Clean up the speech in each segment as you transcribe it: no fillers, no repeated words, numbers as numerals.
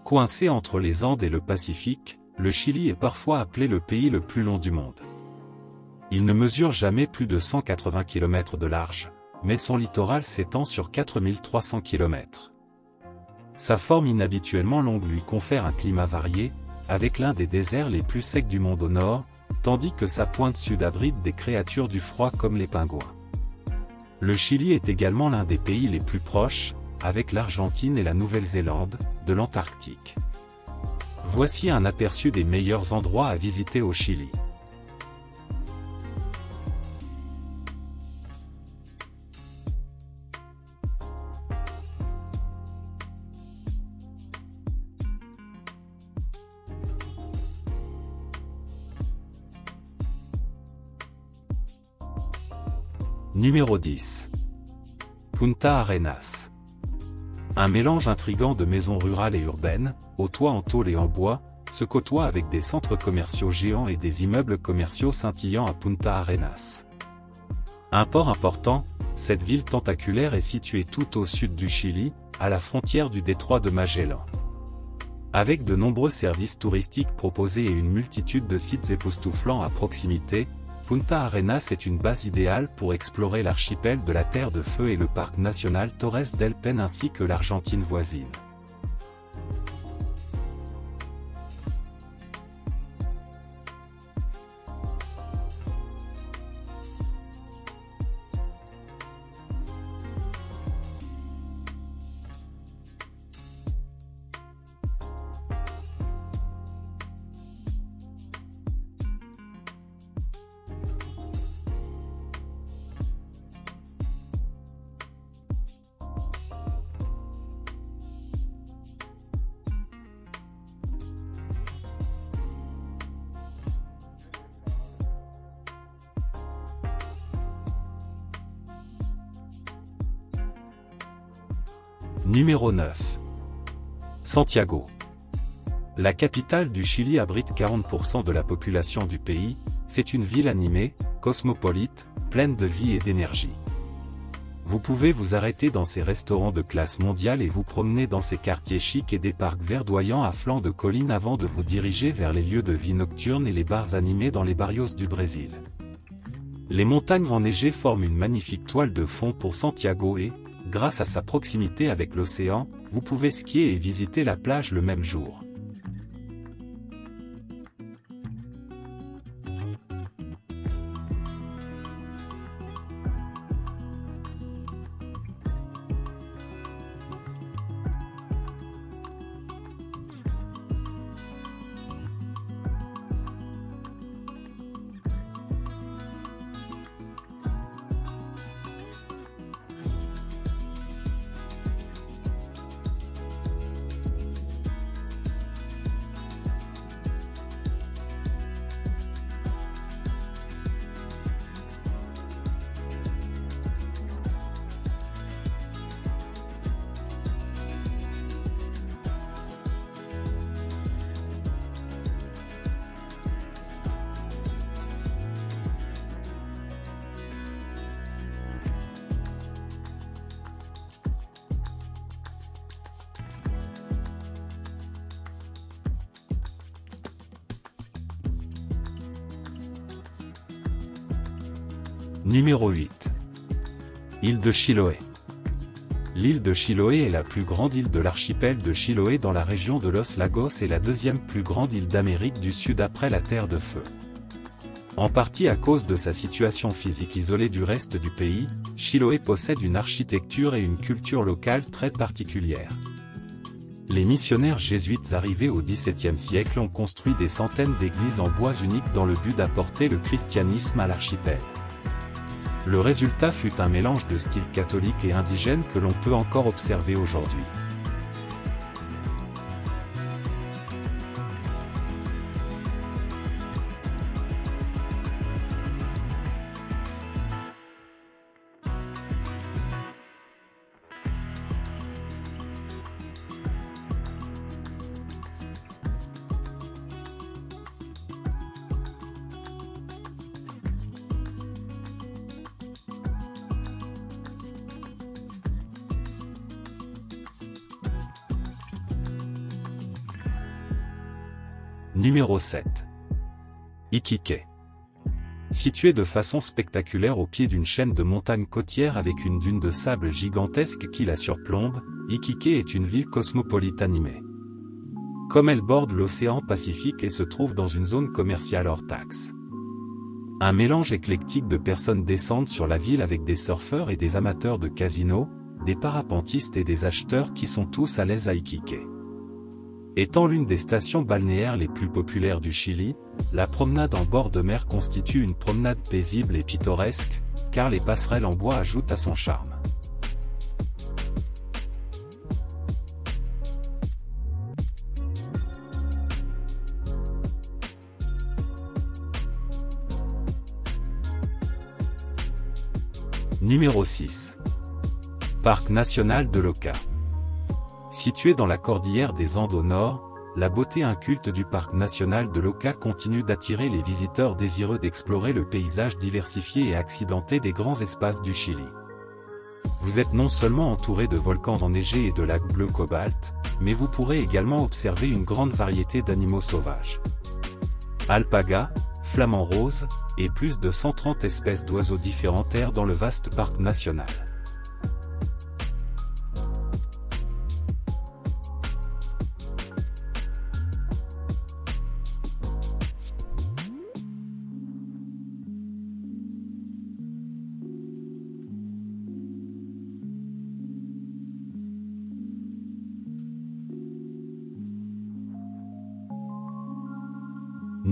Coincé entre les Andes et le Pacifique, le Chili est parfois appelé le pays le plus long du monde. Il ne mesure jamais plus de 180 km de large, mais son littoral s'étend sur 4300 km. Sa forme inhabituellement longue lui confère un climat varié, avec l'un des déserts les plus secs du monde au nord, tandis que sa pointe sud abrite des créatures du froid comme les pingouins. Le Chili est également l'un des pays les plus proches, avec l'Argentine et la Nouvelle-Zélande, de l'Antarctique. Voici un aperçu des meilleurs endroits à visiter au Chili. Numéro 10. Punta Arenas. Un mélange intrigant de maisons rurales et urbaines, aux toits en tôle et en bois, se côtoie avec des centres commerciaux géants et des immeubles commerciaux scintillants à Punta Arenas. Un port important, cette ville tentaculaire est située tout au sud du Chili, à la frontière du détroit de Magellan. Avec de nombreux services touristiques proposés et une multitude de sites époustouflants à proximité, Punta Arenas est une base idéale pour explorer l'archipel de la Terre de Feu et le parc national Torres del Paine ainsi que l'Argentine voisine. Numéro 9. Santiago. La capitale du Chili abrite 40% de la population du pays, c'est une ville animée, cosmopolite, pleine de vie et d'énergie. Vous pouvez vous arrêter dans ses restaurants de classe mondiale et vous promener dans ses quartiers chics et des parcs verdoyants à flanc de collines avant de vous diriger vers les lieux de vie nocturnes et les bars animés dans les barrios du Brésil. Les montagnes enneigées forment une magnifique toile de fond pour Santiago et, grâce à sa proximité avec l'océan, vous pouvez skier et visiter la plage le même jour. Numéro 8. Île de Chiloé. L'île de Chiloé est la plus grande île de l'archipel de Chiloé dans la région de Los Lagos et la deuxième plus grande île d'Amérique du Sud après la Terre de Feu. En partie à cause de sa situation physique isolée du reste du pays, Chiloé possède une architecture et une culture locale très particulières. Les missionnaires jésuites arrivés au XVIIe siècle ont construit des centaines d'églises en bois uniques dans le but d'apporter le christianisme à l'archipel. Le résultat fut un mélange de style catholique et indigène que l'on peut encore observer aujourd'hui. Numéro 7. Iquique. Situé de façon spectaculaire au pied d'une chaîne de montagnes côtières avec une dune de sable gigantesque qui la surplombe, Iquique est une ville cosmopolite animée. Comme elle borde l'océan Pacifique et se trouve dans une zone commerciale hors taxe. Un mélange éclectique de personnes descendent sur la ville avec des surfeurs et des amateurs de casino, des parapentistes et des acheteurs qui sont tous à l'aise à Iquique. Étant l'une des stations balnéaires les plus populaires du Chili, la promenade en bord de mer constitue une promenade paisible et pittoresque, car les passerelles en bois ajoutent à son charme. Numéro 6. Parc national de l'Oca. Situé dans la cordillère des Andes au nord, la beauté inculte du parc national de l'Oca continue d'attirer les visiteurs désireux d'explorer le paysage diversifié et accidenté des grands espaces du Chili. Vous êtes non seulement entouré de volcans enneigés et de lacs bleu cobalt, mais vous pourrez également observer une grande variété d'animaux sauvages. Alpagas, flamants roses, et plus de 130 espèces d'oiseaux différents errent dans le vaste parc national.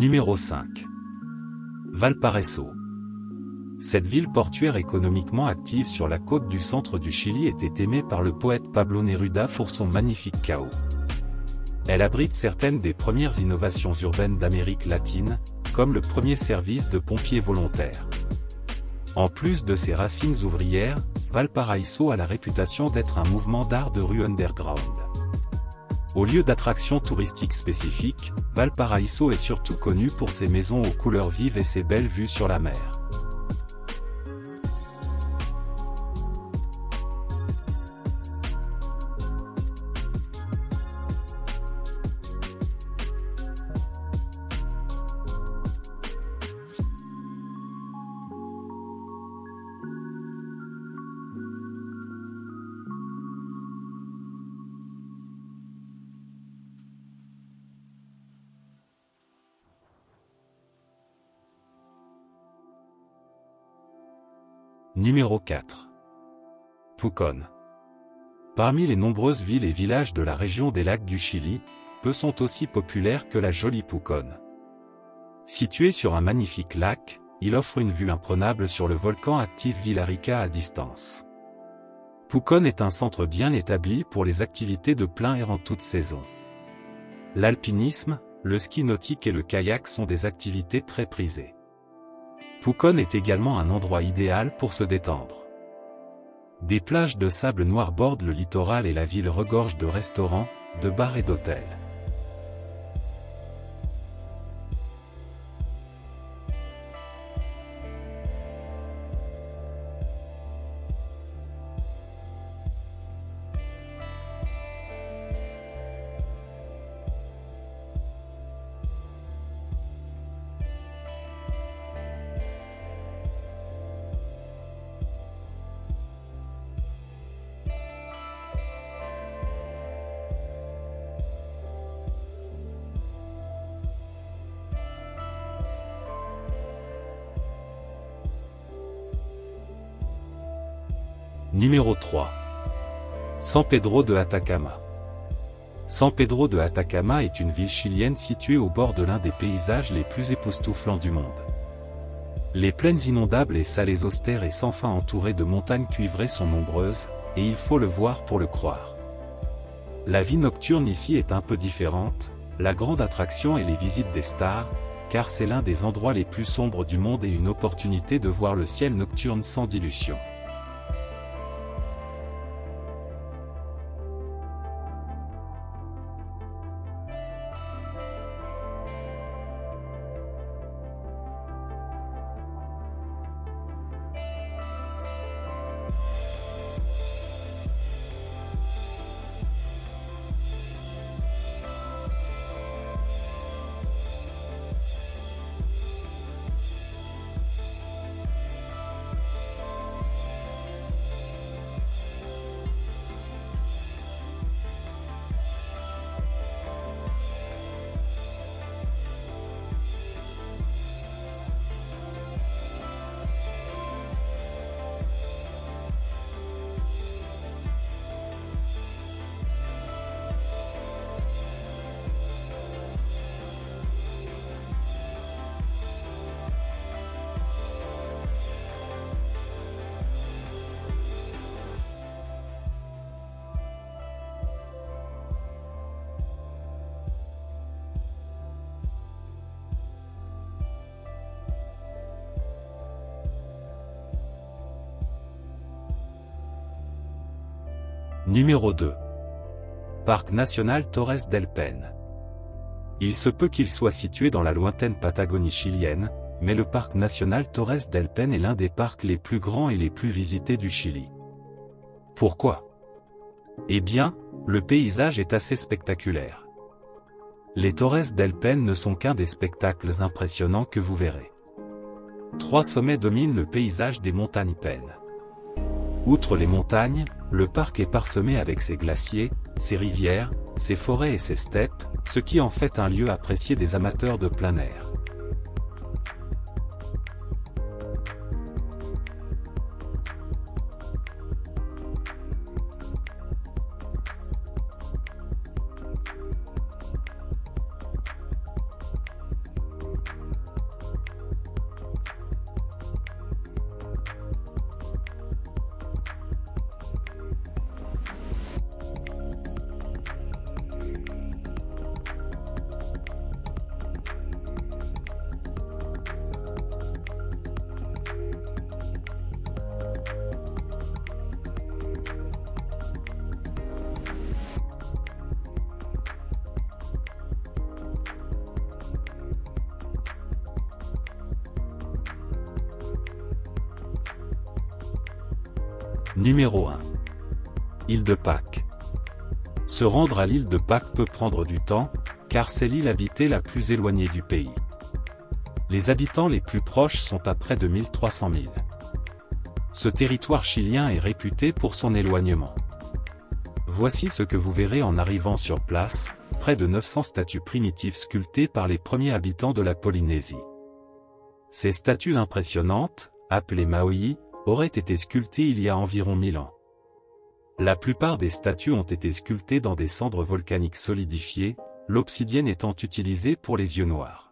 Numéro 5. Valparaíso. Cette ville portuaire économiquement active sur la côte du centre du Chili était aimée par le poète Pablo Neruda pour son magnifique chaos. Elle abrite certaines des premières innovations urbaines d'Amérique latine, comme le premier service de pompiers volontaires. En plus de ses racines ouvrières, Valparaíso a la réputation d'être un mouvement d'art de rue underground. Au lieu d'attractions touristiques spécifiques, Valparaíso est surtout connu pour ses maisons aux couleurs vives et ses belles vues sur la mer. Numéro 4. Pucón. Parmi les nombreuses villes et villages de la région des lacs du Chili, peu sont aussi populaires que la jolie Pucón. Situé sur un magnifique lac, il offre une vue imprenable sur le volcan actif Villarrica à distance. Pucón est un centre bien établi pour les activités de plein air en toute saison. L'alpinisme, le ski nautique et le kayak sont des activités très prisées. Pucón est également un endroit idéal pour se détendre. Des plages de sable noir bordent le littoral et la ville regorge de restaurants, de bars et d'hôtels. Numéro 3. San Pedro de Atacama. San Pedro de Atacama est une ville chilienne située au bord de l'un des paysages les plus époustouflants du monde. Les plaines inondables et salées austères et sans fin entourées de montagnes cuivrées sont nombreuses, et il faut le voir pour le croire. La vie nocturne ici est un peu différente, la grande attraction est les visites des stars, car c'est l'un des endroits les plus sombres du monde et une opportunité de voir le ciel nocturne sans dilution. Numéro 2. Parc national Torres del Paine. Il se peut qu'il soit situé dans la lointaine Patagonie chilienne, mais le parc national Torres del Paine est l'un des parcs les plus grands et les plus visités du Chili. Pourquoi? Eh bien, le paysage est assez spectaculaire. Les Torres del Paine ne sont qu'un des spectacles impressionnants que vous verrez. 3 sommets dominent le paysage des montagnes Paine. Outre les montagnes, le parc est parsemé avec ses glaciers, ses rivières, ses forêts et ses steppes, ce qui en fait un lieu apprécié des amateurs de plein air. Numéro 1. Île de Pâques. Se rendre à l'île de Pâques peut prendre du temps, car c'est l'île habitée la plus éloignée du pays. Les habitants les plus proches sont à près de 1300 000. Ce territoire chilien est réputé pour son éloignement. Voici ce que vous verrez en arrivant sur place, près de 900 statues primitives sculptées par les premiers habitants de la Polynésie. Ces statues impressionnantes, appelées Maui, auraient été sculptées il y a environ 1000 ans. La plupart des statues ont été sculptées dans des cendres volcaniques solidifiées, l'obsidienne étant utilisée pour les yeux noirs.